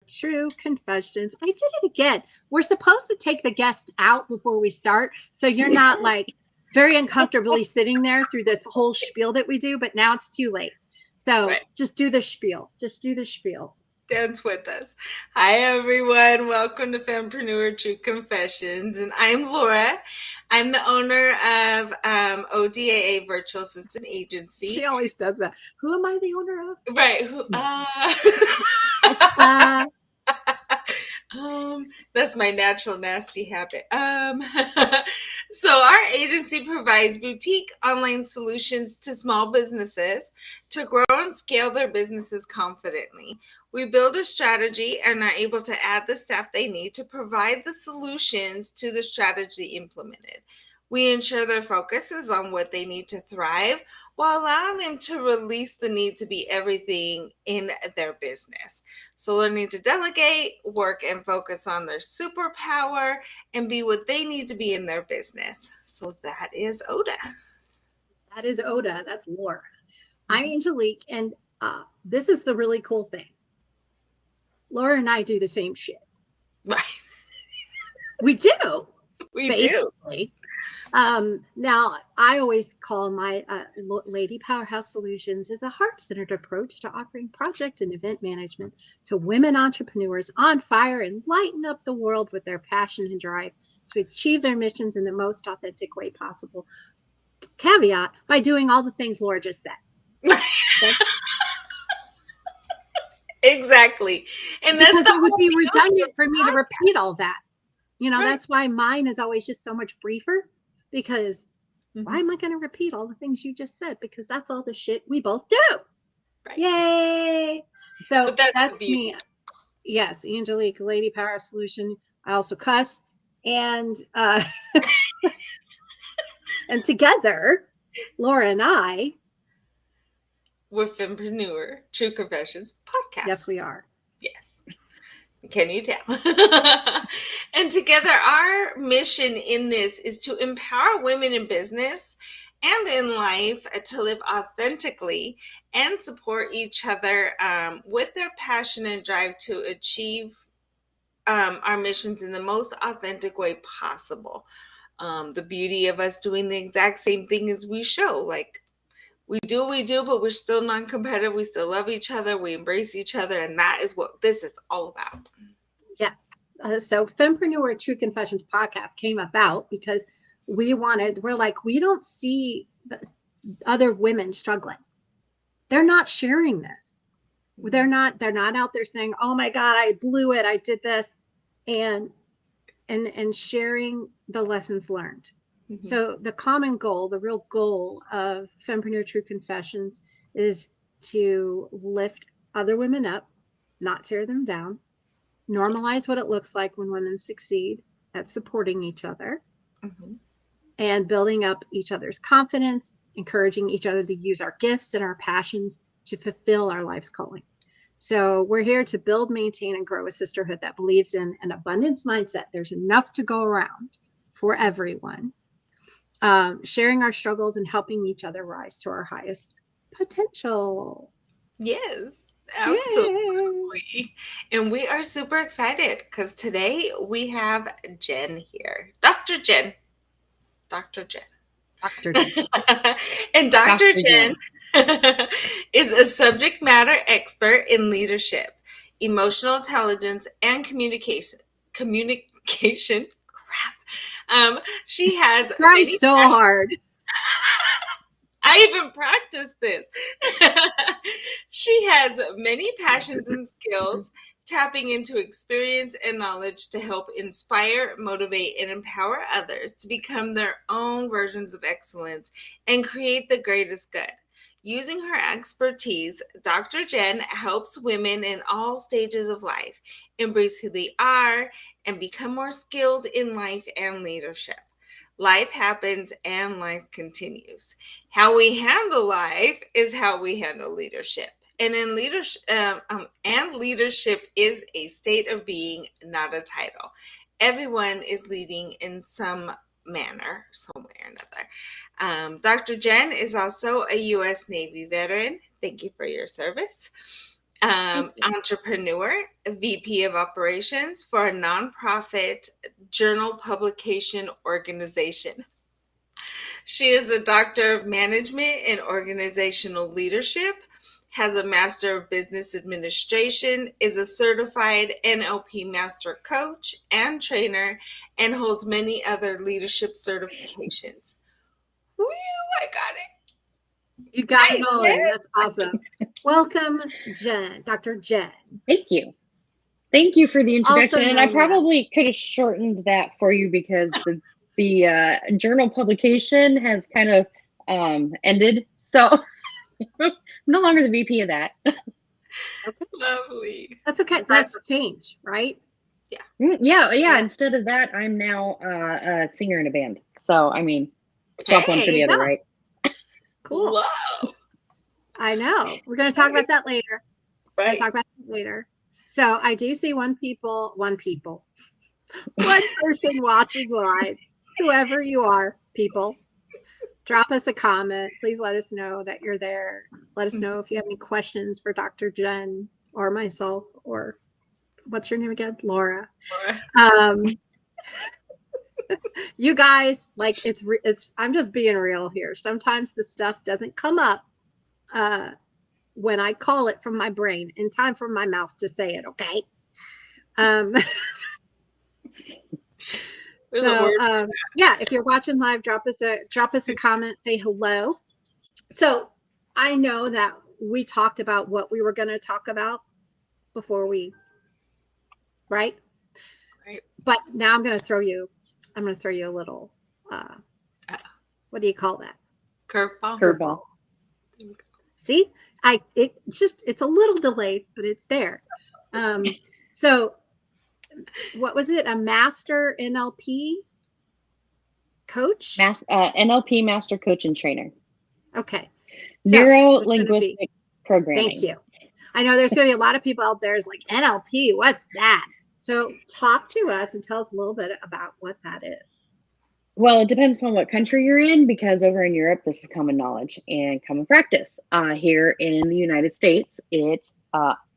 True Confessions. I did it again. We're supposed to take the guest out before we start, so you're not like very uncomfortably sitting there through this whole spiel that we do, but now it's too late. So Right. just do the spiel. Just do the spiel. Dance with us. Hi, everyone. Welcome to Fempreneur True Confessions. And I'm Laura. I'm the owner of ODAA Virtual Assistant Agency. She always does that. Who am I the owner of? Right. That's my natural nasty habit. So our agency provides boutique online solutions to small businesses to grow and scale their businesses confidently. We build a strategy and are able to add the staff they need to provide the solutions to the strategy implemented. We ensure their focus is on what they need to thrive while allowing them to release the need to be everything in their business. So learning to delegate, work and focus on their superpower, and be what they need to be in their business. So that is Oda. That is Oda. That's Laura. I'm Angelique, and this is the really cool thing. Laura and I do the same shit. Right. We do. We basically. Now, I always call my Lady Powerhouse Solutions is a heart-centered approach to offering project and event management to women entrepreneurs on fire and lighten up the world with their passion and drive to achieve their missions in the most authentic way possible. Caveat, by doing all the things Laura just said. do. Okay? Exactly. And that's Because the it would whole be beauty of redundant for me to podcast. repeat all that. Right. That's why mine is always just so much briefer, because why am I going to repeat all the things you just said? Because that's all the shit we both do. Right. Yay. So But that's the that's beauty. me. Yes, Angelique, Lady Power Solution. I also cuss. And and together, Laura and I, With Fempreneur True Confessions podcast. yes, we are. Yes. Can you tell? And together, our mission in this is to empower women in business and in life to live authentically and support each other with their passion and drive to achieve our missions in the most authentic way possible. The beauty of us doing the exact same thing as we show, like we do what we do, but we're still non-competitive. We still love each other. We embrace each other. And that is what this is all about. Yeah. So Fempreneur True Confessions podcast came about because we're like, we don't see the other women struggling. They're not sharing this. They're not out there saying, oh my God, I blew it. I did this. And sharing the lessons learned. Mm-hmm. So the common goal, the real goal of Fempreneur True Confessions is to lift other women up, not tear them down, normalize what it looks like when women succeed at supporting each other, and building up each other's confidence, encouraging each other to use our gifts and our passions to fulfill our life's calling. So we're here to build, maintain, and grow a sisterhood that believes in an abundance mindset. There's enough to go around for everyone. Sharing our struggles and helping each other rise to our highest potential. Yes, absolutely. Yay. And we are super excited because today we have Jen here. Dr. Jen. Dr. Jen. Dr. Jen. And Dr. Jen is a subject matter expert in leadership, emotional intelligence, and communication. Crap. She has tries so hard. I even practiced this. She has many passions and skills, tapping into experience and knowledge to help inspire, motivate, and empower others to become their own versions of excellence and create the greatest good. Using her expertise, Dr. Jen helps women in all stages of life embrace who they are and become more skilled in life and leadership. Life happens and life continues. How we handle life is how we handle leadership. And in leadership, leadership is a state of being, not a title. Everyone is leading in some manner, somewhere or another. Dr. Jen is also a U.S. Navy veteran. Thank you for your service. Entrepreneur, VP of Operations for a nonprofit journal publication organization. She is a Doctor of Management and Organizational Leadership, has a Master of Business Administration, is a certified NLP Master Coach and Trainer, and holds many other leadership certifications. Woo, I got it. You got it Nice, all man. in. That's awesome. Welcome, Jen, Dr. Jen. Thank you. Thank you for the introduction. Also And I known probably could have shortened that for you because the journal publication has kind of ended. So I'm no longer the VP of that. Okay. Lovely. That's okay. That's change, right? Yeah. Instead of that, I'm now a singer in a band. So, I mean, swap one for the other, right? Cool. Love. I know. We're going to talk about that later. We're going to talk about that later. So I do see one person watching live, whoever you are, people. Drop us a comment. Please let us know that you're there. Let us know if you have any questions for Dr. Jen or myself, or what's your name again? Laura. You guys, like, it's I'm just being real here. Sometimes the stuff doesn't come up when I call it from my brain in time for my mouth to say it. Okay. So yeah, if you're watching live, drop us a comment, say hello. So I know that we talked about what we were going to talk about before we, right? But now I'm going to throw you a little, what do you call that? Curveball. See, it's a little delayed, but it's there. So what was it? A master NLP coach? NLP master coach and trainer. Okay. So Neuro-linguistic programming. Thank you. I know there's going to be a lot of people out there is like, NLP, what's that? So talk to us and tell us a little bit about what that is. Well, it depends on what country you're in, because over in Europe, this is common knowledge and common practice. Here in the United States, it's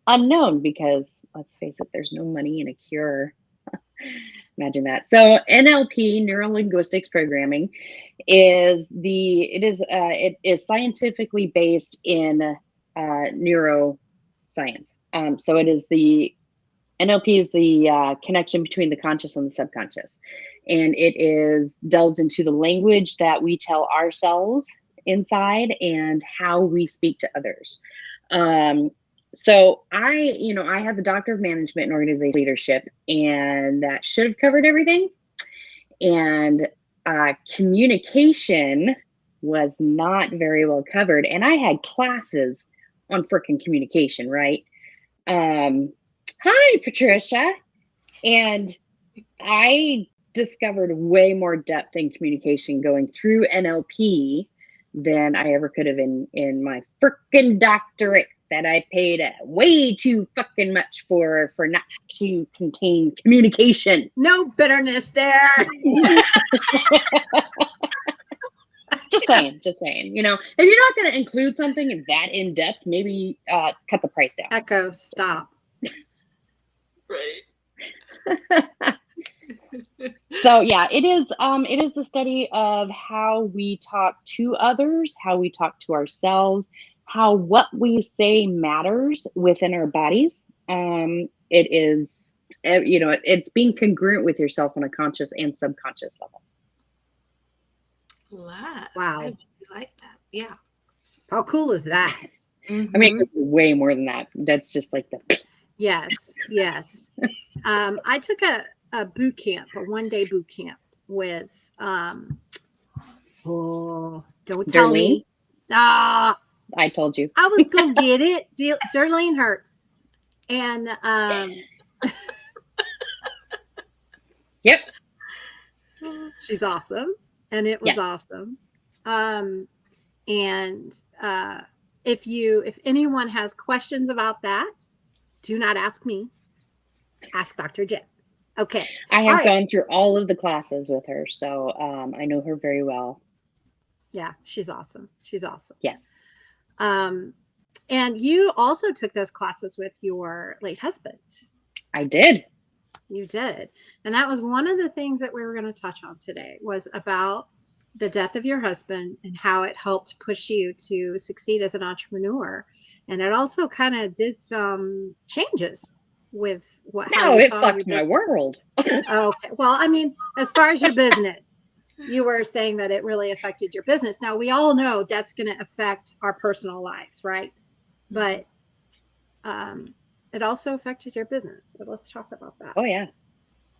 unknown because, let's face it, there's no money in a cure. Imagine that. So NLP, neuro-linguistics programming, it is scientifically based in neuroscience. So it is NLP is the connection between the conscious and the subconscious. And it delves into the language that we tell ourselves inside and how we speak to others. So I have the Doctor of Management and Organizational Leadership, and that should have covered everything. And communication was not very well covered. And I had classes on freaking communication, right? Hi, Patricia. And I discovered way more depth in communication going through NLP than I ever could have in my freaking doctorate that I paid way too fucking much for not to contain communication. No bitterness there. Just saying. If you're not going to include something that in depth, maybe cut the price down. Echo, stop. Right. So yeah, it is the study of how we talk to others, how we talk to ourselves, how what we say matters within our bodies. It is, it's being congruent with yourself on a conscious and subconscious level. Wow. Wow. I really like that. Yeah. How cool is that? Mm-hmm. I mean, it's way more than that. That's just like the. Yes. I took a boot camp, a one-day boot camp with, don't tell Darlene? me. Ah, I told you. I was going to get it. Darlene Hurts. And, yep. She's awesome. And it was awesome. And if anyone has questions about that, do not ask me. Ask Dr. Jen. Okay. I have gone through all of the classes with her, so I know her very well. Yeah, she's awesome. Yeah. And you also took those classes with your late husband. I did. You did. And that was one of the things that we were going to touch on today was about the death of your husband and how it helped push you to succeed as an entrepreneur. And it also kind of did some changes with how No, you it saw your fucked my business. world. Okay. Well, I mean, as far as your business, you were saying that it really affected your business. Now, we all know that's going to affect our personal lives, right? But it also affected your business. So let's talk about that. Oh yeah.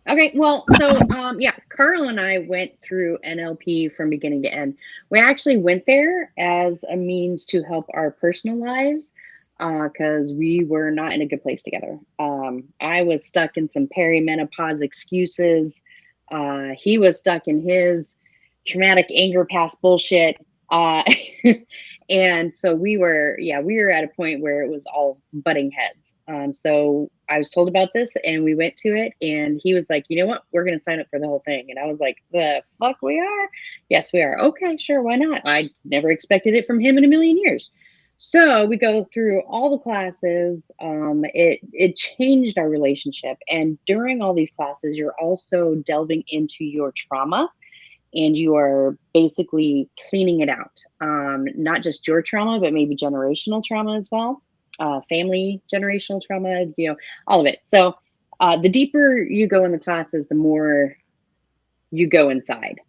Okay, well, so yeah, Carl and I went through NLP from beginning to end. We actually went there as a means to help our personal lives because we were not in a good place together. I was stuck in some perimenopause excuses. He was stuck in his traumatic anger past bullshit. Uh, and so we were at a point where it was all butting heads. So I was told about this and we went to it and he was like, you know what, we're going to sign up for the whole thing. And I was like, the fuck we are? Yes, we are. Okay, sure. Why not? I never expected it from him in a million years. So we go through all the classes. It changed our relationship. And during all these classes, you're also delving into your trauma and you are basically cleaning it out. Not just your trauma, but maybe generational trauma as well, family generational trauma, all of it. So the deeper you go in the classes, the more you go inside.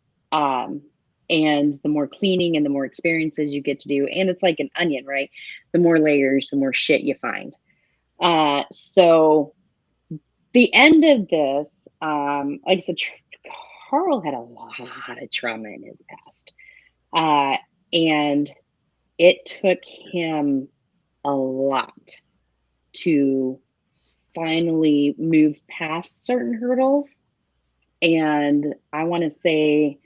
And the more cleaning and the more experiences you get to do. And it's like an onion, right? The more layers, the more shit you find. So the end of this, like I said, Carl had a lot of trauma in his past. And it took him a lot to finally move past certain hurdles. And I want to say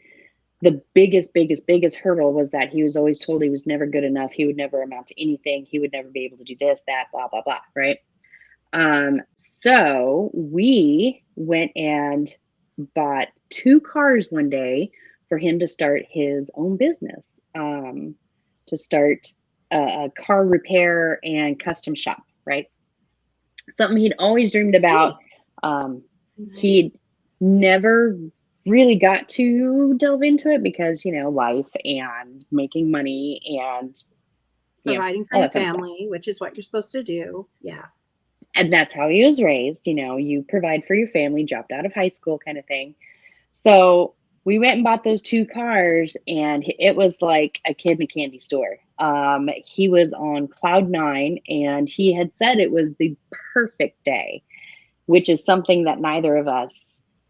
the biggest hurdle was that he was always told he was never good enough. He would never amount to anything. He would never be able to do this, that, blah, blah, blah. Right. So we went and bought 2 cars one day for him to start his own business, to start a car repair and custom shop, right? Something he'd always dreamed about. Nice. He'd never really got to delve into it because, life and making money and, Providing for all your that kind of stuff. family, which is what you're supposed to do. Yeah. And that's how he was raised. You provide for your family, dropped out of high school kind of thing. So we went and bought those 2 cars and it was like a kid in a candy store. He was on cloud 9 and he had said it was the perfect day, which is something that neither of us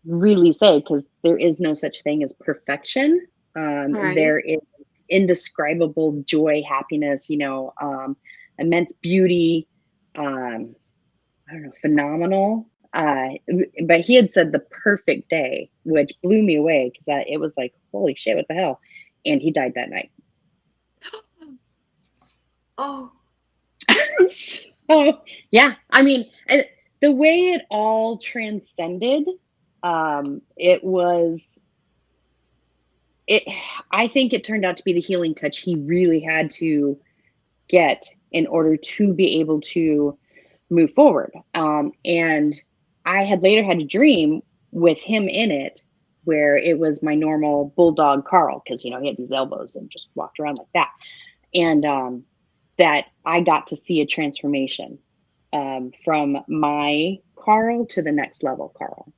really say because there is no such thing as perfection. Right. There is indescribable joy, happiness, immense beauty. I don't know, phenomenal. But he had said the perfect day, which blew me away because it was like, holy shit, what the hell? And he died that night. Oh. So, yeah, I mean, the way it all transcended, it was, I think it turned out to be the healing touch he really had to get in order to be able to move forward. And I had later had a dream with him in it where it was my normal bulldog Carl, because he had these elbows and just walked around like that. And that I got to see a transformation from my Carl to the next level Carl.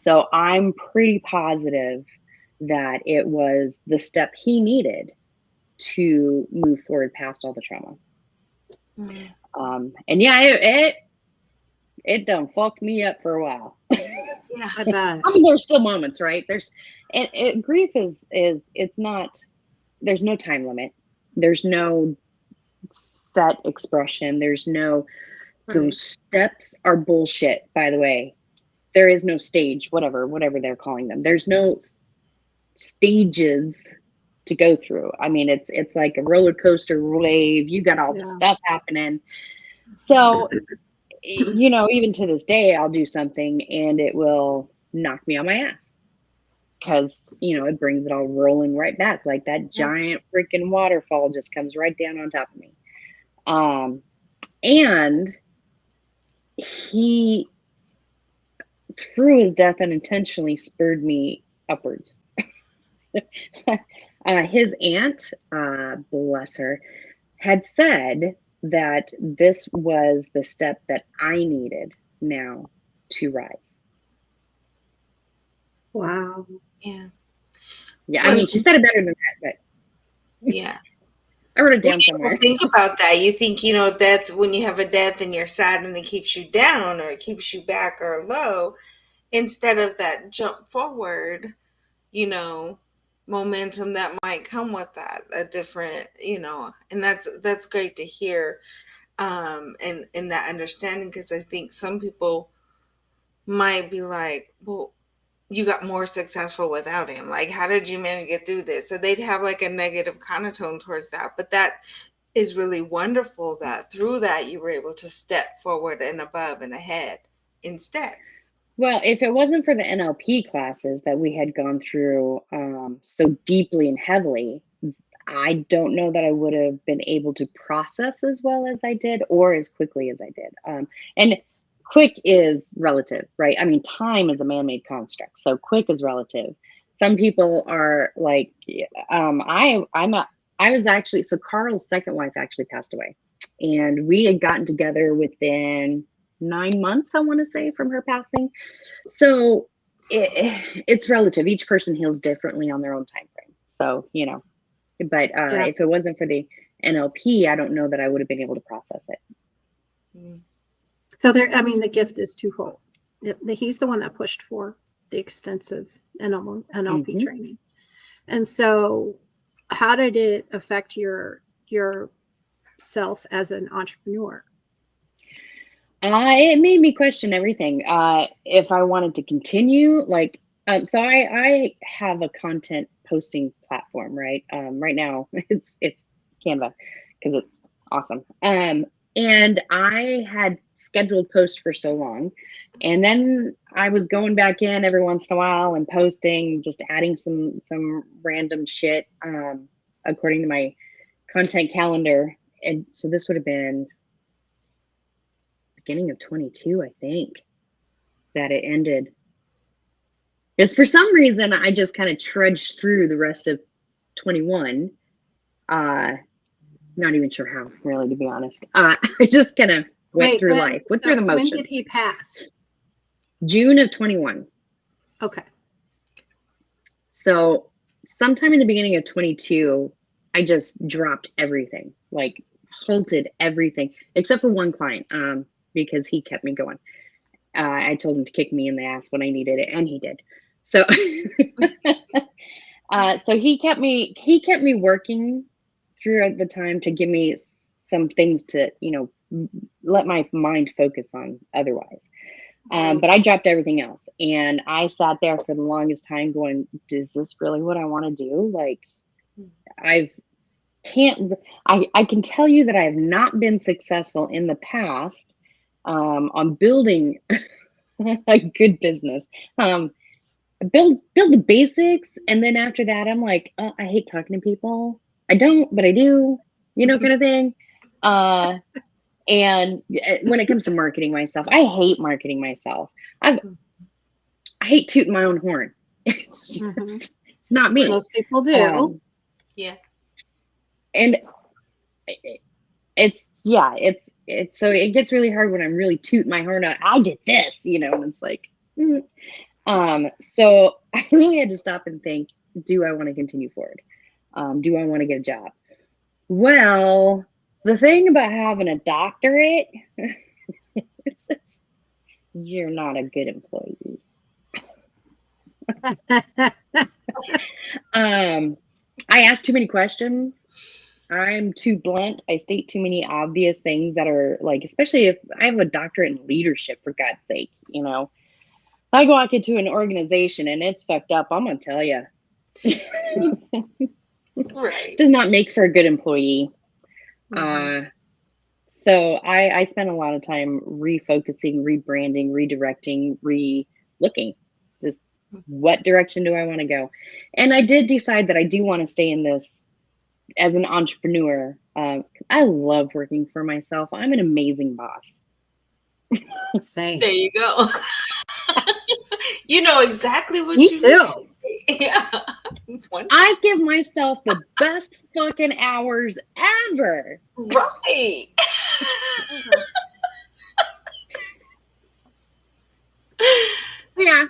So I'm pretty positive that it was the step he needed to move forward past all the trauma. And yeah, it done fucked me up for a while. Yeah, I bet. I mean, there's still moments, right? Grief is it's not, there's no time limit. There's no set expression. There's no, those steps are bullshit, by the way. There is no stage, whatever they're calling them. There's no stages to go through. I mean, it's like a roller coaster wave. You got all this stuff happening. So, even to this day, I'll do something and it will knock me on my ass because, it brings it all rolling right back. Like that giant freaking waterfall just comes right down on top of me. And he, through his death, unintentionally spurred me upwards. His aunt, bless her, had said that this was the step that I needed now to rise. Wow. Yeah. Yeah, I mean, she said it better than that, but yeah. I wrote it What down do you somewhere. think about that? You think, death, when you have a death and you're sad and it keeps you down or it keeps you back or low, instead of that jump forward, momentum that might come with that, a different, and that's great to hear, and that understanding, because I think some people might be like, well, you got more successful without him. Like, how did you manage to get through this? So they'd have like a negative connotation towards that. But that is really wonderful that through that you were able to step forward and above and ahead instead. Well, if it wasn't for the NLP classes that we had gone through so deeply and heavily, I don't know that I would have been able to process as well as I did or as quickly as I did. And quick is relative, right? I mean, time is a man-made construct, so quick is relative. Some people are like, I was actually, so Carl's second wife actually passed away, and we had gotten together within 9 months, I want to say, from her passing. So it's relative. Each person heals differently on their own time frame. So, but Yeah. if it wasn't for the NLP, I don't know that I would have been able to process it. So the gift is twofold. He's the one that pushed for the extensive NLP training. And so how did it affect your self as an entrepreneur? It made me question everything. If I wanted to continue, so I have a content posting platform, right? Right now it's Canva because it's awesome. And I had scheduled posts for so long, and then I was going back in every once in a while and posting, just adding some random shit according to my content calendar. And so this would have been beginning of 22, I think, that it ended. Because for some reason I just kind of trudged through the rest of 21. Not even sure how, really, to be honest. I just kind of went through life, went through the motions. When did he pass? June of 21. Okay. So sometime in the beginning of 22, I just dropped everything, like halted everything, except for one client, because he kept me going. I told him to kick me in the ass when I needed it, and he did. So, so he kept me working throughout the time to give me some things to, let my mind focus on otherwise. But I dropped everything else, and I sat there for the longest time going, is this really what I want to do? Like, I can tell you that I have not been successful in the past on building a good business. Build the basics, and then after that, I'm like, oh, I hate talking to people. I don't, but I do, kind of thing. And when it comes to marketing myself, I hate marketing myself. I hate tooting my own horn. It's not me. Most people do. Yeah. And it's so it gets really hard when I'm really tooting my horn out. I did this, and it's like, so I really had to stop and think, do I want to continue forward? Do I want to get a job? Well, the thing about having a doctorate, you're not a good employee. I ask too many questions. I'm too blunt. I state too many obvious things that are like, especially if I have a doctorate in leadership, for God's sake, I walk into an organization and it's fucked up, I'm going to tell you. Right. Does not make for a good employee. So I spent a lot of time refocusing, rebranding, redirecting, re-looking. Just what direction do I want to go? And I did decide that I do want to stay in this as an entrepreneur I love working for myself. I'm an amazing boss. Same. There you go. You know exactly what Me you too. need. Yeah. I give myself the best fucking hours ever. Right. Yeah.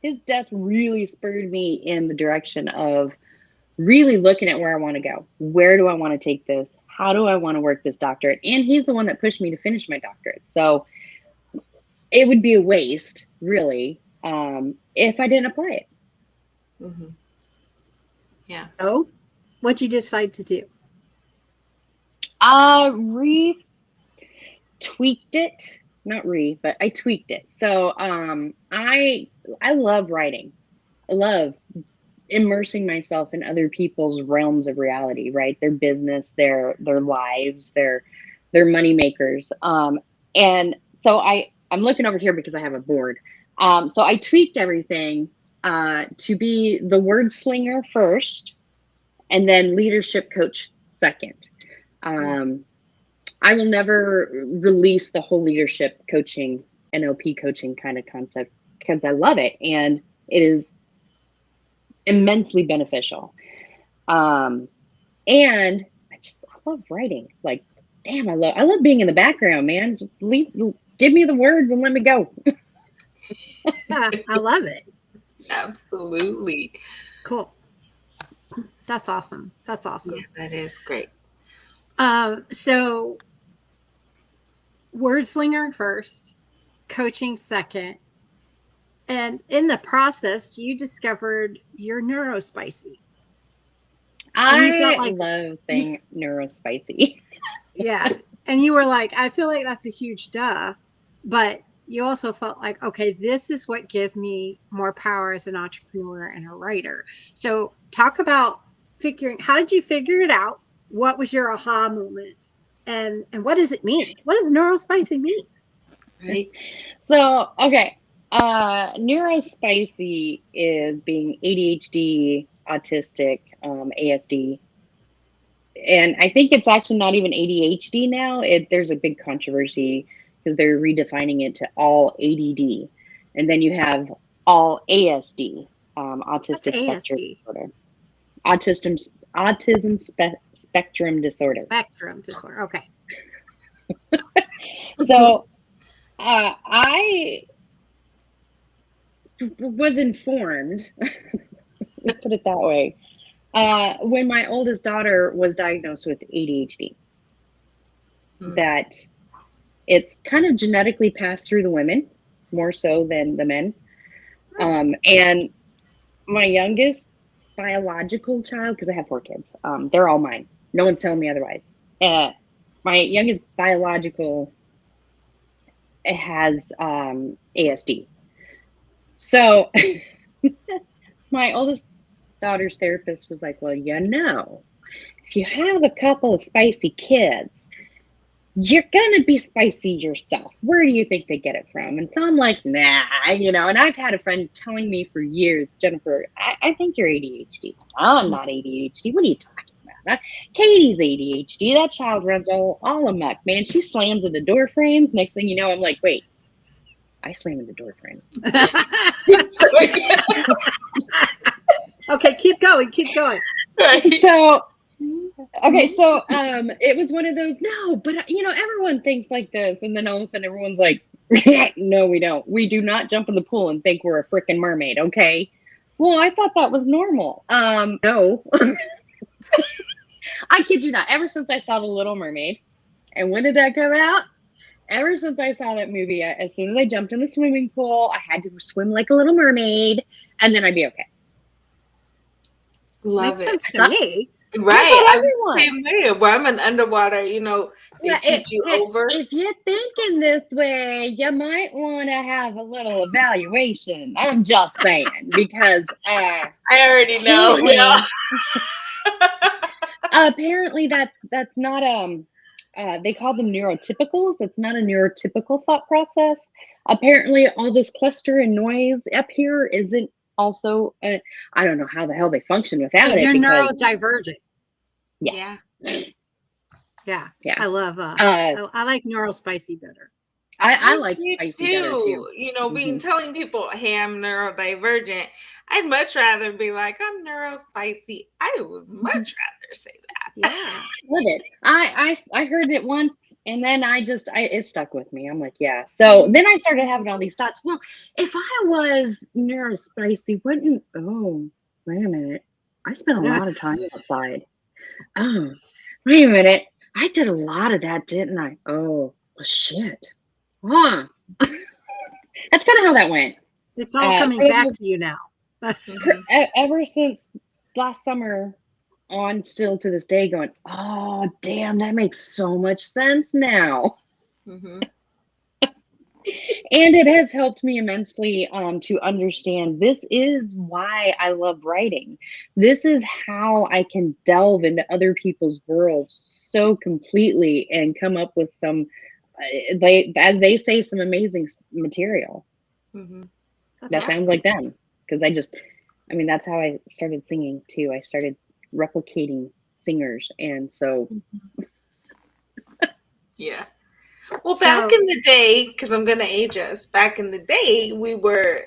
His death really spurred me in the direction of really looking at where I want to go. Where do I want to take this? How do I want to work this doctorate? And he's the one that pushed me to finish my doctorate. So it would be a waste, really, if I didn't apply it. Mm-hmm. Yeah. Oh, what'd you decide to do? Tweaked it. Not but I tweaked it. So I love writing. I love immersing myself in other people's realms of reality, right? Their business, their lives, their money makers. And so I'm looking over here because I have a board. So I tweaked everything to be the word slinger first, and then leadership coach second. I will never release the whole leadership coaching, NLP coaching kind of concept because I love it and it is immensely beneficial. And I love writing. Like, damn, I love being in the background, man. Just give me the words and let me go. Yeah, I love it. Absolutely. Cool. That's awesome. That's awesome. Yeah, that is great. So word slinger first, coaching second. And in the process, you discovered your neurospicy. I love saying neurospicy. Yeah. And you were like, I feel like that's a huge duh. But you also felt like, okay, this is what gives me more power as an entrepreneur and a writer. So talk about how did you figure it out? What was your aha moment? And what does it mean? What does neurospicy mean? Right. So, okay. Neurospicy is being ADHD, autistic, ASD. And I think it's actually not even ADHD now. There's a big controversy because they're redefining it to all ADD. And then you have all ASD, autistic spectrum disorder. Autism spectrum disorder. Spectrum disorder. Okay. So I was informed, let's put it that way, when my oldest daughter was diagnosed with ADHD, that it's kind of genetically passed through the women more so than the men. And my youngest biological child, because I have 4 kids, they're all mine. No one's telling me otherwise. My youngest biological has ASD. So my oldest daughter's therapist was like, well, if you have a couple of spicy kids, you're going to be spicy yourself. Where do you think they get it from? And so I'm like, nah, and I've had a friend telling me for years, Jennifer, I think you're ADHD. I'm not ADHD. What are you talking about? Katie's ADHD. That child runs all amok, man. She slams into door frames. Next thing you know, I'm like, wait, I slam into door frames. Okay, keep going. Right. So it was one of those, no, but everyone thinks like this. And then all of a sudden everyone's like, no, we don't. We do not jump in the pool and think we're a freaking mermaid. Okay. Well, I thought that was normal. No. I kid you not. Ever since I saw The Little Mermaid, and when did that come out? Ever since I saw that movie, as soon as I jumped in the swimming pool, I had to swim like a little mermaid, and then I'd be okay. Love Makes it. sense to me. Right. Everyone. Same way. Where I'm an underwater, they teach you over. If you're thinking this way, you might want to have a little evaluation. I'm just saying, because I already know. Apparently that's not they call them neurotypicals. It's not a neurotypical thought process. Apparently all this cluster and noise up here isn't also I don't know how the hell they function without it. You're neurodivergent. Yeah. Yeah. Yeah. I love, Uh, I like Neurospicy better. I like do spicy better too. You know, being Mhm. telling people, hey, I'm neurodivergent. I'd much rather be like, I'm neurospicy. I would much rather say that. Yeah. Love it. I heard it once and then it stuck with me. I'm like, yeah. So then I started having all these thoughts. Well, if I was neurospicy, wouldn't wait a minute. I spent a lot of time outside. Oh, wait a minute. I did a lot of that, didn't I? Oh, well, shit. Huh. That's kind of how that went. It's all For coming the back most to you now. Mhm. ever since last summer on still to this day going, oh damn, that makes so much sense now. Mhm. And it has helped me immensely to understand this is why I love writing. This is how I can delve into other people's worlds so completely and come up with some as they say, some amazing material Mhm. That's that sounds awesome. like them. Because I mean, that's how I started singing too. I started replicating singers. And so, Yeah. Well, back So, in the day, because I'm going to age us, back in the day,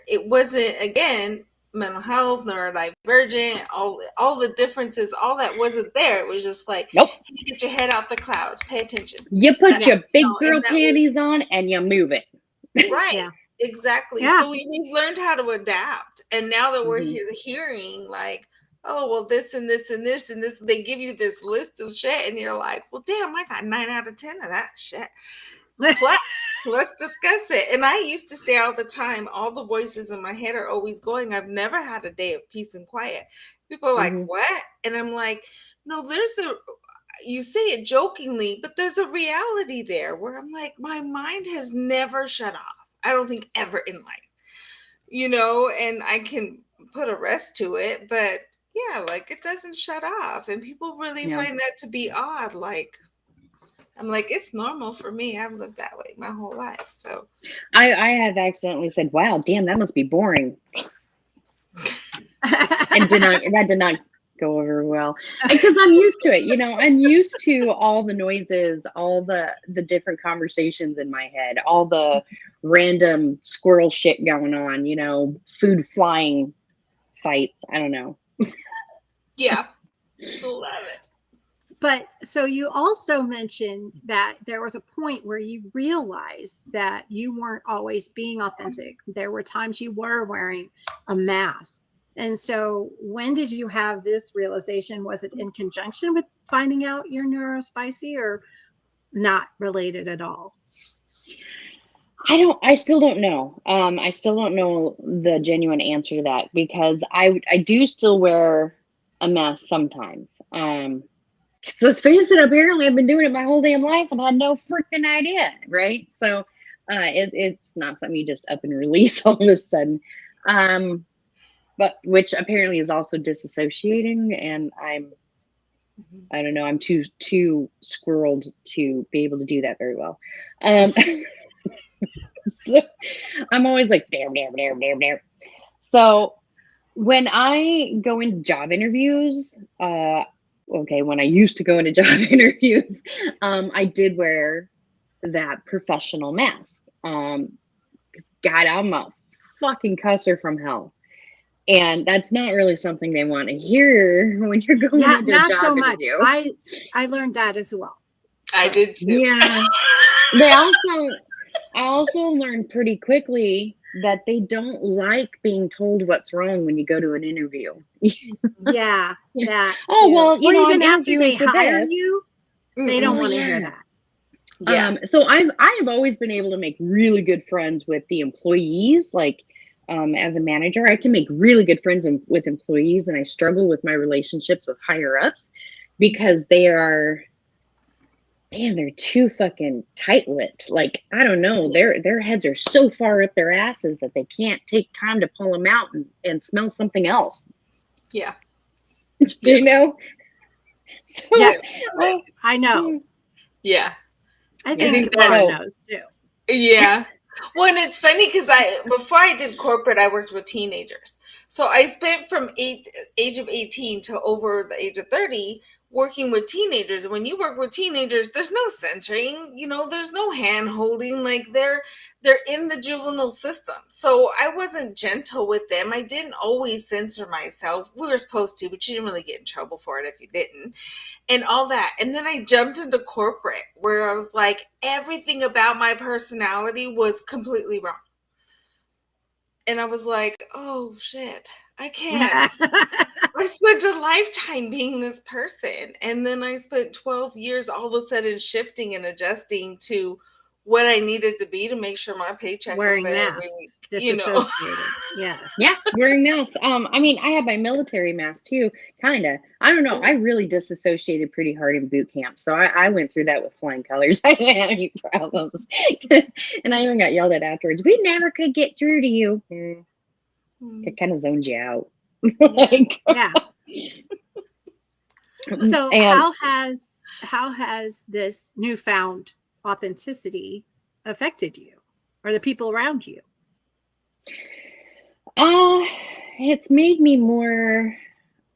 it wasn't, again, mental health, neurodivergent, all the differences, all that wasn't there. It was just like, nope, hey, get your head out the clouds, pay attention. you put yeah. your big And girl that was panties on and you move it. right. Yeah. Exactly. Yeah. So we've learned how to adapt. And now that we're Mhm. hearing like, oh, well, this and this and this and this, they give you this list of shit. And you're like, well, damn, I got 9 out of 10 of that shit. Plus, let's discuss it. And I used to say all the time, all the voices in my head are always going. I've never had a day of peace and quiet. People are like, Mhm. what? And I'm like, no, you say it jokingly, but there's a reality there where I'm like, my mind has never shut off. I don't think ever in life, and I can put a rest to it, but yeah, like it doesn't shut off. And people really Yeah. find that to be odd. Like, I'm like, it's normal for me. I've lived that way my whole life. So, I have accidentally said, wow, damn, that must be boring. And that did not go over well because I'm used to it. I'm used to all the noises, all the different conversations in my head, all the random squirrel shit going on, food flying fights. I don't know. yeah, love it. But so you also mentioned that there was a point where you realized that you weren't always being authentic. There were times you were wearing a mask. And so when did you have this realization? Was it in conjunction with finding out you're neurospicy or not related at all? I still don't know. I still don't know the genuine answer to that because I do still wear a mask sometimes. Let's face it, apparently I've been doing it my whole damn life and had no freaking idea, right? So it's not something you just up and release all of a sudden. But which apparently is also disassociating, and I don't know, I'm too squirreled to be able to do that very well. Um, so I'm always like there, there, there, there, there. So when I go into job interviews, okay, when I used to go into job interviews, I did wear that professional mask. God, I'm a fucking cusser from hell. And that's not really something they want to hear when you're going Yeah, into a not so job much. interview. I learned that as well. I So did too. Yeah. They also I also learned pretty quickly that they don't like being told what's wrong when you go to an interview. yeah, that Oh, too. well, Or I'm even after interviewing they for hire this. you, they don't Oh, Mm-mm. want to hear yeah. that. Yeah. So I have always been able to make really good friends with the employees. Like, as a manager, I can make really good friends with employees, and I struggle with my relationships with higher ups because they're too fucking tight-lipped. Like, I don't know, their heads are so far up their asses that they can't take time to pull them out and smell something else. Yeah. You know? So, Yes, uh, I know. Yeah. I I yeah. think think Laura that's So, knows too. Yeah. Well, and it's funny because before I did corporate, I worked with teenagers. So I spent from age of 18 to over the age of 30 working with teenagers. And when you work with teenagers, there's no censoring, there's no hand holding. Like they're in the juvenile system. So I wasn't gentle with them. I didn't always censor myself. We were supposed to, but you didn't really get in trouble for it if you didn't. And all that. And then I jumped into corporate where I was like, everything about my personality was completely wrong. And I was like, oh shit, I can't. I spent a lifetime being this person. And then I spent 12 years all of a sudden shifting and adjusting to what I needed to be to make sure my paycheck Wearing was there masks, every week. disassociated. Yes. Yeah, wearing masks. I mean, I have my military mask too, kind of. I don't know. I really disassociated pretty hard in boot camp. So I went through that with flying colors. I didn't have any problems. And I even got yelled at afterwards. We never could get through to you. It kind of zoned you out. Like, Yeah. So and how has this newfound authenticity affected you or the people around you? it's made me more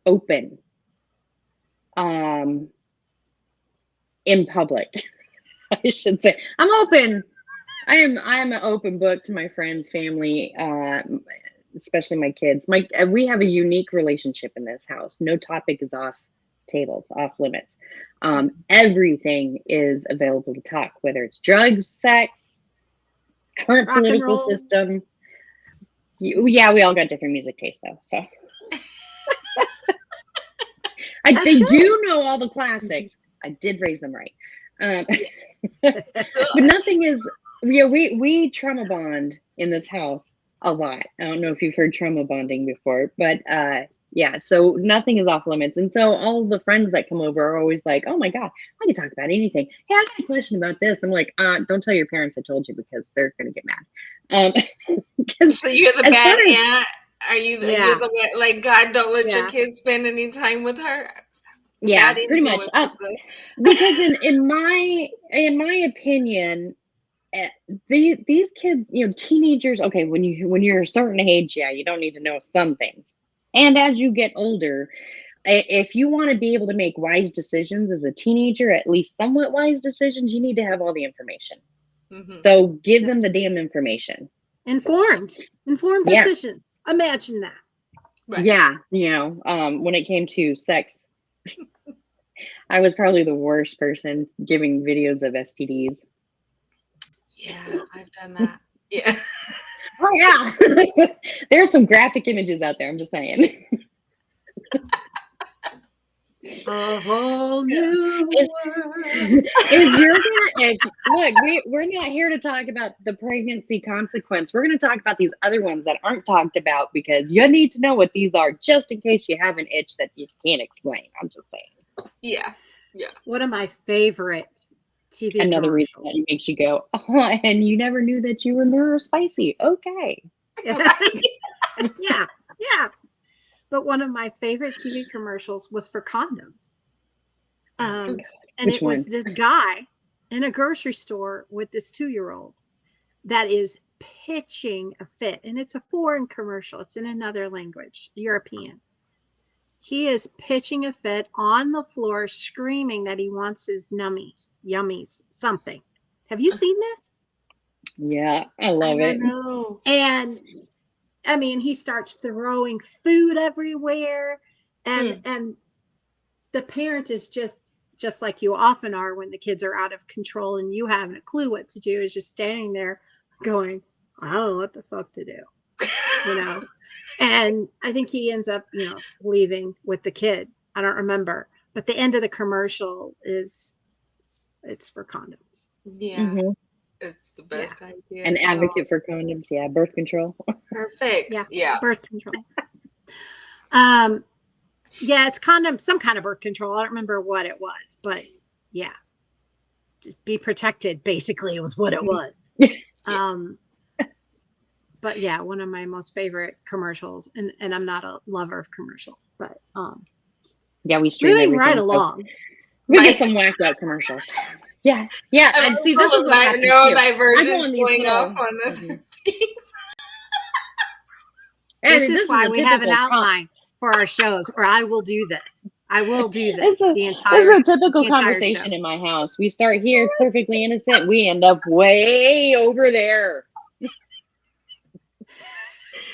open in public. I should say I'm open. I'm an open book to my friends, family, especially my kids. We have a unique relationship in this house. No topic is off limits. Everything is available to talk, whether it's drugs, sex, current Rock and political roll. system. Yeah, we all got different music tastes though. So they do know all the classics. I did raise them right. But nothing is, we trauma bond in this house a lot. I don't know if you've heard trauma bonding before, but yeah, so nothing is off limits. And so all the friends that come over are always like, oh my God, I can talk about anything. Hey, I got a question about this. I'm like, don't tell your parents I told you because they're going to get mad. So you're the bad aunt? Are you you're the like, God, don't let your kids spend any time with her? Yeah, pretty much. Because in my opinion, these kids, teenagers, okay, when you're a certain age, yeah, you don't need to know some things. And as you get older, if you want to be able to make wise decisions as a teenager, at least somewhat wise decisions, you need to have all the information. So give them the damn information. Informed decisions. Imagine that. Right. Yeah, when it came to sex, I was probably the worst person giving videos of STDs. Yeah, I've done that. Yeah. Oh yeah. There are some graphic images out there, I'm just saying. A whole new world. We're not here to talk about the pregnancy consequence. We're going to talk about these other ones that aren't talked about because you need to know what these are just in case you have an itch that you can't explain. I'm just saying. Yeah. One of my favorite TV Another reason that makes you go, and you never knew that you were neurospicy. Okay. Yeah. But one of my favorite TV commercials was for condoms. And it was this guy in a grocery store with this 2-year-old that is pitching a fit. And it's a foreign commercial. It's in another language, European. He is pitching a fit on the floor, screaming that he wants his yummies, something. Have you seen this? Yeah, I love it. Know. And I mean, he starts throwing food everywhere. And the parent is just like you often are when the kids are out of control and you haven't a clue what to do, is just standing there going, I don't know what the fuck to do. And I think he ends up, leaving with the kid. I don't remember. But the end of the commercial it's for condoms. Yeah. Mm-hmm. It's the best idea. An advocate for condoms. Yeah. Birth control. Perfect. Yeah. Birth control. Yeah, it's some kind of birth control. I don't remember what it was, but yeah. To be protected, basically, was what it was. But yeah, one of my most favorite commercials, and I'm not a lover of commercials, but yeah, we stream moving right along. We get some whacked out commercials. Yeah. And see, this is what neurodivergence going off on the things. This is why we have an outline for our shows, or I will do this. I will do It's this a, the it's entire a typical show. conversation in my house. We start here perfectly innocent. We end up way over there.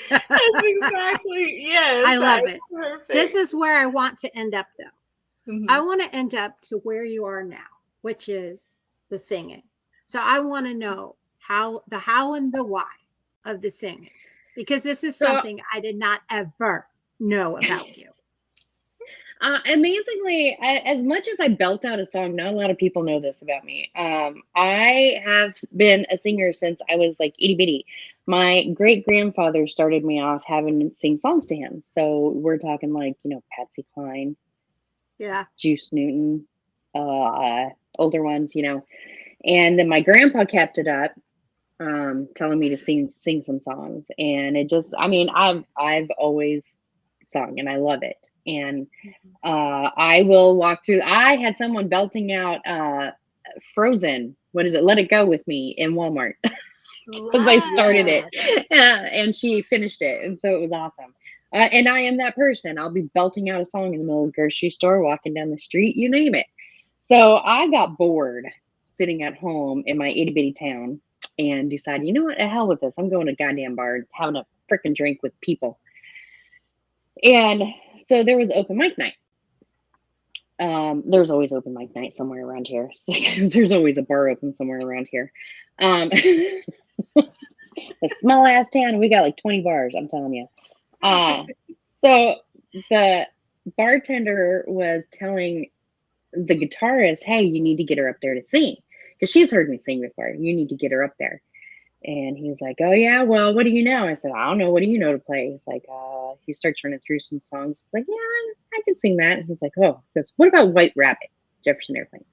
That's exactly, yes, I love that's it. perfect. This is where I want to end up, though. Mhm. I want to end up to where you are now, which is the singing. So I want to know how and the why of the singing, because this is So, something I did not ever know about you. amazingly, as much as I belt out a song, not a lot of people know this about me. I have been a singer since I was like itty bitty. My great grandfather started me off having to sing songs to him. So we're talking like, Patsy Cline, Yeah. Juice Newton, older ones, And then my grandpa kept it up, telling me to sing some songs. And it just, I mean, I've always sung and I love it. And I will walk through. I had someone belting out Frozen. What is it? Let It Go with me in Walmart because I started it, Yes. and she finished it, and so it was awesome. And I am that person. I'll be belting out a song in the middle of the grocery store, walking down the street, you name it. So I got bored sitting at home in my itty bitty town and decided, you know what? The hell with this. I'm going to a goddamn bar, having a freaking drink with people. And so there was open mic night. There's always open mic night somewhere around here. There's always a bar open somewhere around here. A small ass town, we got like 20 bars, I'm telling you. So the bartender was telling the guitarist, hey, you need to get her up there to sing. Because she's heard me sing before. You need to get her up there. And he was like, oh, yeah, well, what do you know? I said, I don't know. What do you know to play? He's like, he starts running through some songs. Like, yeah, I can sing that. And he's like, oh, he goes, what about White Rabbit, Jefferson Airplane?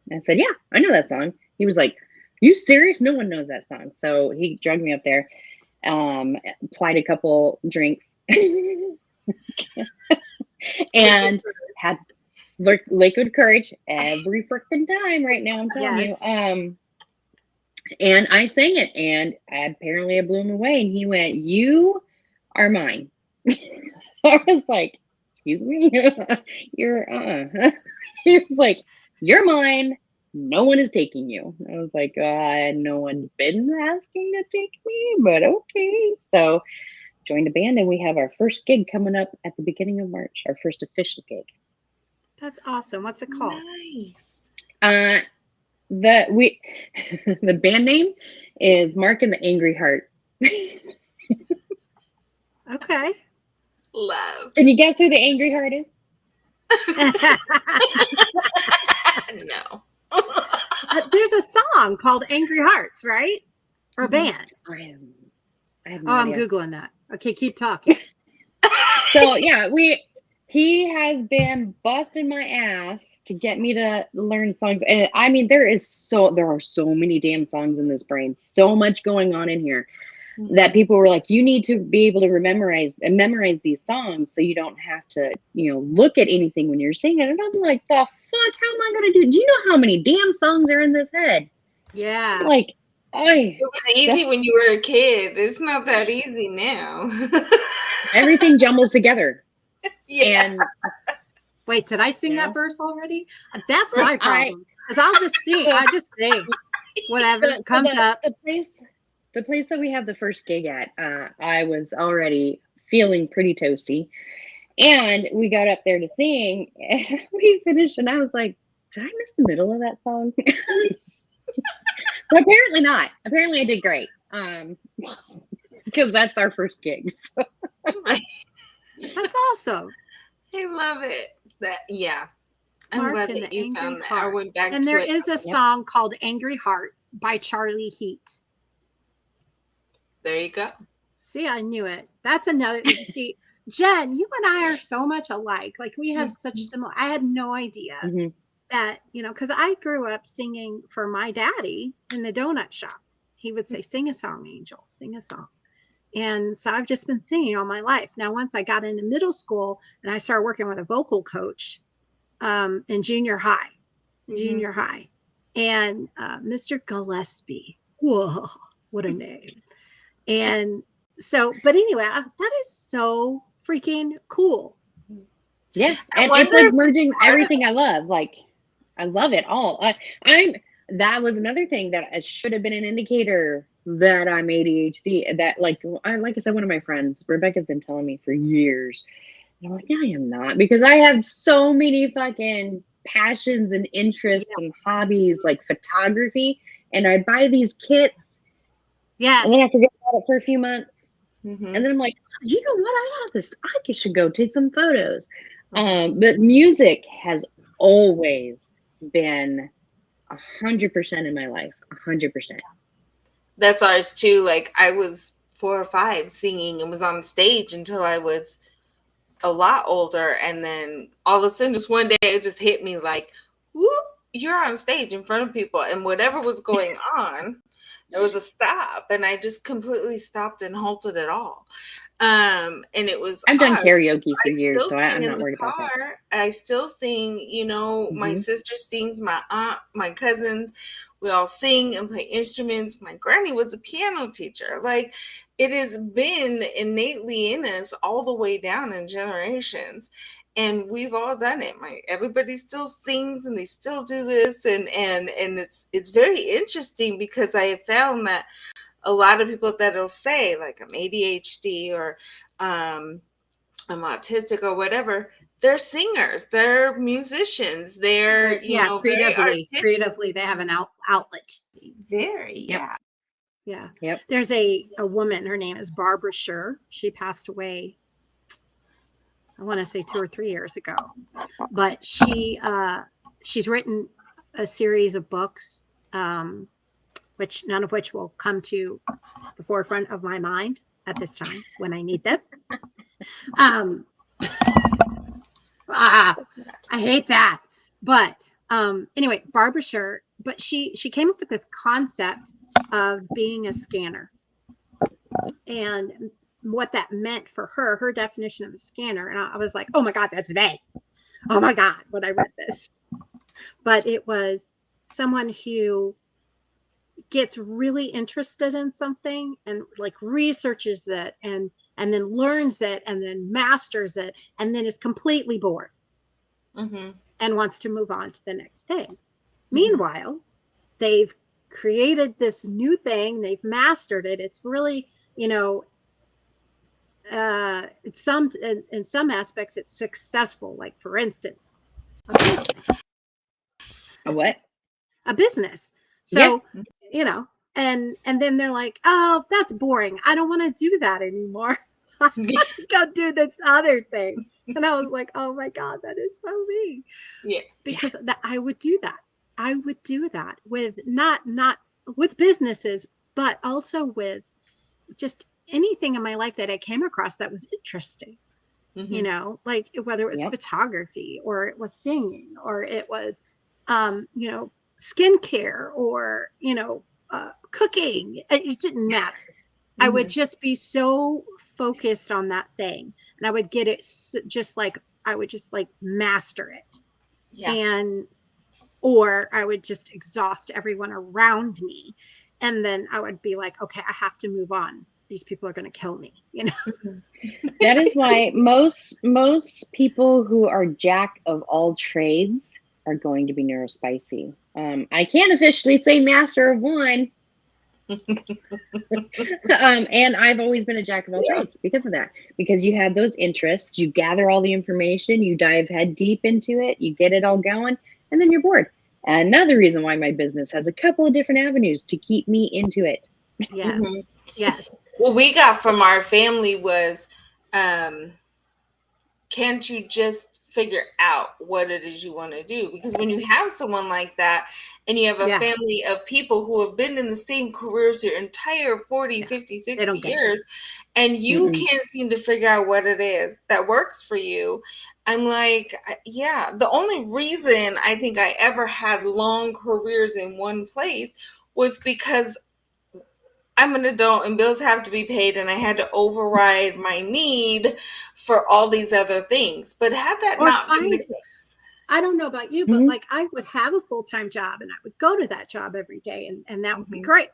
And I said, yeah, I know that song. He was like, you serious? No one knows that song. So he dragged me up there, plied a couple drinks, and had liquid courage every freaking time right now, I'm telling Yes. you. And I sang it, and apparently I blew him away. And he went, you are mine. I was like, excuse me? You're, He was like, you're mine. No one is taking you. I was like, no one's been asking to take me, but okay. So joined a band, and we have our first gig coming up at the beginning of March, our first official gig. That's awesome. What's it called? Nice. The band name is Mark and the Angry Heart. Okay. Love. Can you guess who the Angry Heart is? No. There's a song called Angry Hearts, right? Or a band. I have no I'm idea. Googling that. Okay, keep talking. So yeah, he has been busting my ass to get me to learn songs. And I mean, there are so many damn songs in this brain, so much going on in here that people were like, you need to be able to memorize these songs so you don't have to, look at anything when you're singing. And I'm like, the fuck, how am I gonna do you know how many damn songs are in this head? Yeah. Like, it was easy when you were a kid. It's not that easy now. everything jumbles together. Yeah. And wait, did I sing that verse already? That's my problem. Because I just sing. Whatever comes up. The place that we had the first gig at, I was already feeling pretty toasty. And we got up there to sing, and we finished, and I was like, did I miss the middle of that song? But apparently not. Apparently I did great. Because that's our first gig. So. That's awesome. I love it. I'm Mark glad and that the you Angry found that. Heart. I went back and to there it. is a song called Angry Hearts by Charlie Heat. There you go. See, I knew it. That's another. See, Jen, you and I are so much alike. Like we have such similar. I had no idea that, because I grew up singing for my daddy in the donut shop. He would say, "Sing a song, Angel, sing a song." And so I've just been singing all my life. Now, once I got into middle school and I started working with a vocal coach in junior high, and Mr. Gillespie. Whoa, what a name! And so, but anyway, that is so freaking cool Yeah, I and it's wonder like if merging part of everything I love. Like, I love it all. I'm that was another thing that should have been an indicator that I'm ADHD. That like I said, one of my friends, Rebecca's been telling me for years. And I'm like, no, I am not, because I have so many fucking passions and interests Yeah. and hobbies, like photography, and I buy these kits, Yes. and then I forget about it for a few months. And Mhm. then I'm like, "Oh, you know what? I have this. Should go take some photos." Mhm. But music has always been 100% in my life. 100%. That's ours too. Like I was 4 or 5 singing and was on stage until I was a lot older, and then all of a sudden, just one day, it just hit me like, "Whoop! You're on stage in front of people," and whatever was going on, there was a stop, and I just completely stopped and halted it all. And it was I've done odd. karaoke for I years, still so sing I'm in not the worried about that. car. I still sing, my Hmm. sister sings, my aunt, my cousins, we all sing and play instruments. My granny was a piano teacher. Like it has been innately in us all the way down in generations. And we've all done it. Everybody still sings and they still do this, and it's very interesting because I have found that a lot of people that'll say like I'm ADHD or um I'm autistic or whatever, they're singers, they're musicians, they're, Yeah, very artistic. creatively, they have an outlet. Very, Yep. yeah. Yeah. Yep. There's a woman, her name is Barbara Sher. She passed away, I want to say 2 or 3 years ago. But she's written a series of books, which none of which will come to the forefront of my mind at this time when I need them. Um, I hate that. But anyway, Barbara Sher, but she came up with this concept of being a scanner and what that meant for her definition of a scanner. And I was like, oh my God, that's vague. Oh my God, when I read this. But it was someone who gets really interested in something and like researches it and then learns it and then masters it and then is completely bored Mm-hmm. and wants to move on to the next thing. Mm-hmm. Meanwhile, they've created this new thing, they've mastered it. It's really, you know, in some aspects it's successful. Like for instance, a business, A what? a business. Yeah. So, you know, and then they're like, oh, that's boring. I don't want to do that anymore. I want to go do this other thing. And I was like, oh my God, that is so me. Yeah. Yeah. Because that I would do that. I would do that with not with businesses, but also with just anything in my life that I came across that was interesting. Mm-hmm. Like whether it was Yep. photography or it was singing or it was skincare or cooking. It didn't matter. I would Mm-hmm. just be so focused on that thing, and I would get it just like I would just like master it, Yeah. and or I would just exhaust everyone around me, and then I would be like, okay, I have to move on. These people are going to kill me. That is why most people who are jack of all trades are going to be neurospicy. I can't officially say master of one. And I've always been a jack of all trades because of that. Because you have those interests, you gather all the information, you dive head deep into it, you get it all going, and then you're bored. Another reason why my business has a couple of different avenues to keep me into it. Mm-hmm. Yes, yes, What we got from our family was, um, can't you just figure out what it is you want to do? Because when you have someone like that and you have a yeah, family of people who have been in the same careers your entire 40, yeah. 50, They 60 don't get it. years, and you Mm-mm. can't seem to figure out what it is that works for you, I'm like, yeah, the only reason I think I ever had long careers in one place was because I'm an adult and bills have to be paid, and I had to override my need for all these other things. But had that Or not been the find case, I don't know about you, but Mm-hmm. like I would have a full-time job and I would go to that job every day and that would be mm-hmm. great.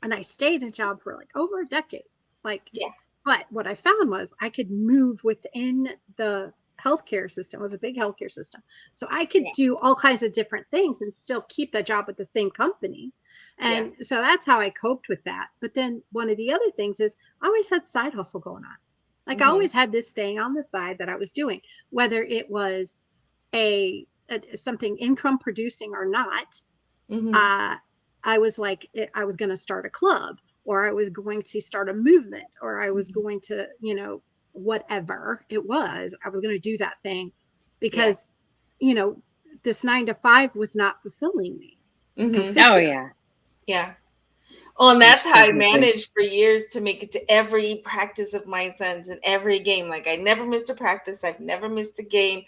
And I stayed in a job for like over a decade. Like, Yeah. but what I found was I could move within the healthcare system. It was a big healthcare system. So I could Yeah. do all kinds of different things and still keep the job with the same company. And so that's how I coped with that. But then one of the other things is I always had side hustle going on. Like I always had this thing on the side that I was doing, whether it was a something income producing or not. I was like, I was going to start a club, or I was going to start a movement, or I was going to, whatever it was, I was going to do that thing because, this 9 to 5 was not fulfilling me. Go Mm-hmm. Oh figure. yeah. Yeah. Oh, and Most that's how I definitely. managed for years to make it to every practice of my son's and every game. Like I never missed a practice. I've never missed a game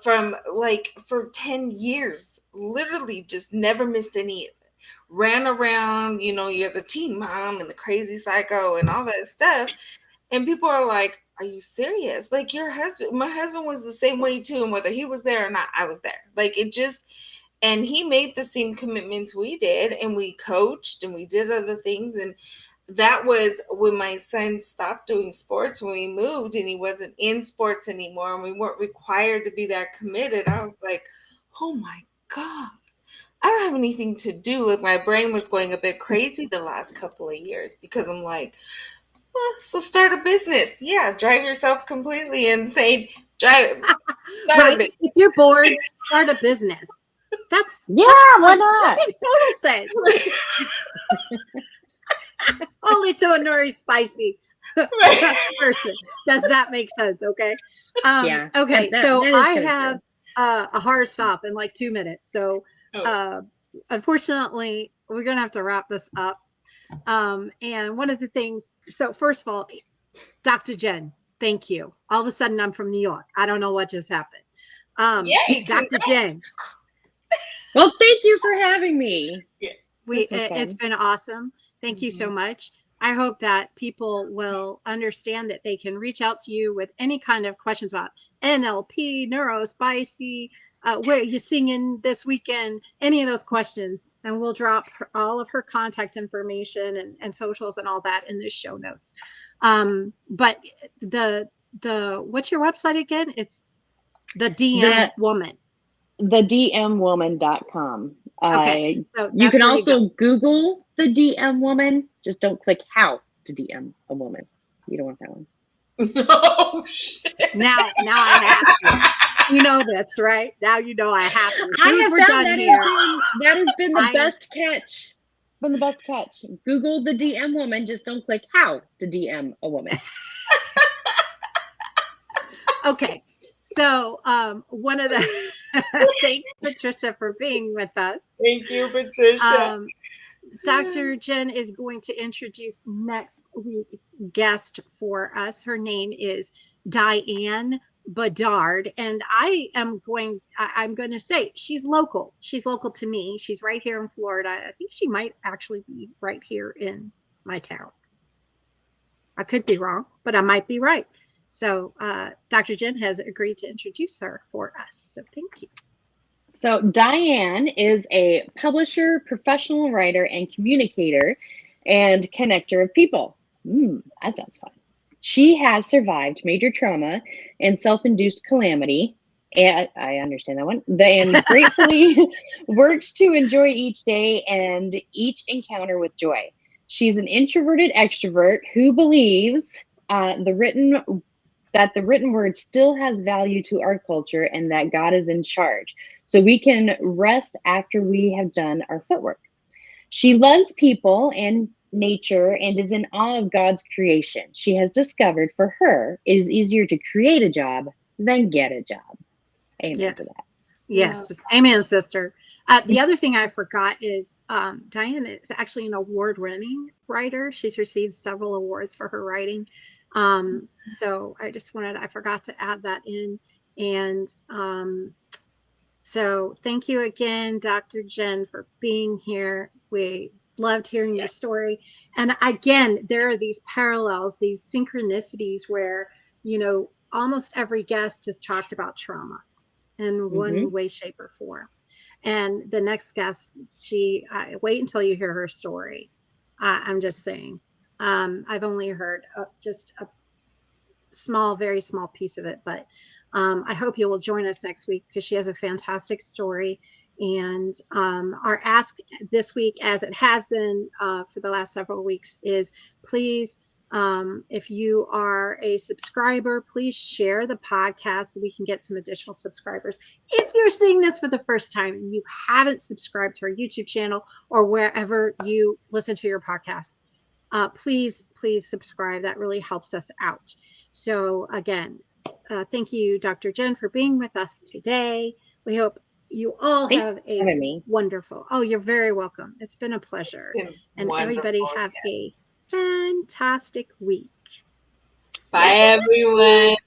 from like for 10 years, literally just never missed any. Ran around, you're the teen mom and the crazy psycho and all that stuff. And people are like, are you serious? Like your husband, my husband was the same way too. And whether he was there or not, I was there. Like it just, and he made the same commitments we did. And we coached and we did other things. And that was when my son stopped doing sports, when we moved and he wasn't in sports anymore. And we weren't required to be that committed. I was like, oh my God. I don't have anything to do. Like my brain was going a bit crazy the last couple of years because I'm like, so start a business. Yeah, drive yourself completely insane. Start a Right. business. If you're bored, start a business. Yeah, why That not? makes total sense. Only to a Neurospicy person does that make sense. Okay. Yeah. Okay. That So is I kind of have true. a hard stop in like 2 minutes. So uh, unfortunately, we're going to have to wrap this up. And one of the things, so first of all, Dr. Jen, thank you. All of a sudden, I'm from New York. I don't know what just happened. Yay, Dr. congrats. Jen, Well, thank you for having me. Yeah. This was it's fun. been awesome. Thank you so much. I hope that people will understand that they can reach out to you with any kind of questions about NLP, Neurospicy, where you singing this weekend, any of those questions. And we'll drop all of her contact information and socials and all that in the show notes. But what's your website again? It's the DM The Woman. thedmwoman.com. Okay, so You that's can where you go. also Google the DM woman. Just don't click how to DM a woman. You don't want that one. Oh shit. Now I have to. You know this, right? Now you know I have to. As soon I as have we're found done that here, has been the I best catch. Been the best catch. Google the DM woman. Just don't click how to DM a woman. okay. So one of the thanks Patricia for being with us. Thank you, Patricia. Dr. Jen is going to introduce next week's guest for us. Her name is Diane Bedard, and I'm going to say she's local. She's local to me. She's right here in Florida. I think she might actually be right here in my town. I could be wrong, but I might be right. So Dr. Jen has agreed to introduce her for us. So thank you. So, Diane is a publisher, professional writer, and communicator and connector of people. That sounds fun. She has survived major trauma and self induced calamity. And I understand that one. And gratefully works to enjoy each day and each encounter with joy. She's an introverted extrovert who believes the written that the written word still has value to our culture and that God is in charge. So we can rest after we have done our footwork. She loves people and nature and is in awe of God's creation. She has discovered for her it is easier to create a job than get a job. Amen to Yes. that. Yes. Yeah. Amen, sister. The other thing I forgot is Diane is actually an award-winning writer. She's received several awards for her writing. So I forgot to add that in. And so thank you again, Dr. Jen, for being here. We loved hearing your story. And again, there are these parallels, these synchronicities where, almost every guest has talked about trauma in one way, shape, or form. And the next guest, wait until you hear her story. I'm just saying. I've only heard just a very small piece of it, but I hope you will join us next week because she has a fantastic story. And our ask this week, as it has been for the last several weeks, is please, if you are a subscriber, please share the podcast so we can get some additional subscribers. If you're seeing this for the first time and you haven't subscribed to our YouTube channel or wherever you listen to your podcast, please subscribe. That really helps us out. So again, thank you, Dr. Jen, for being with us today. We hope you all Thanks have for a having me. wonderful, oh, you're very welcome. It's been a pleasure. It's been And wonderful, everybody have a yes. fantastic week. Bye, everyone.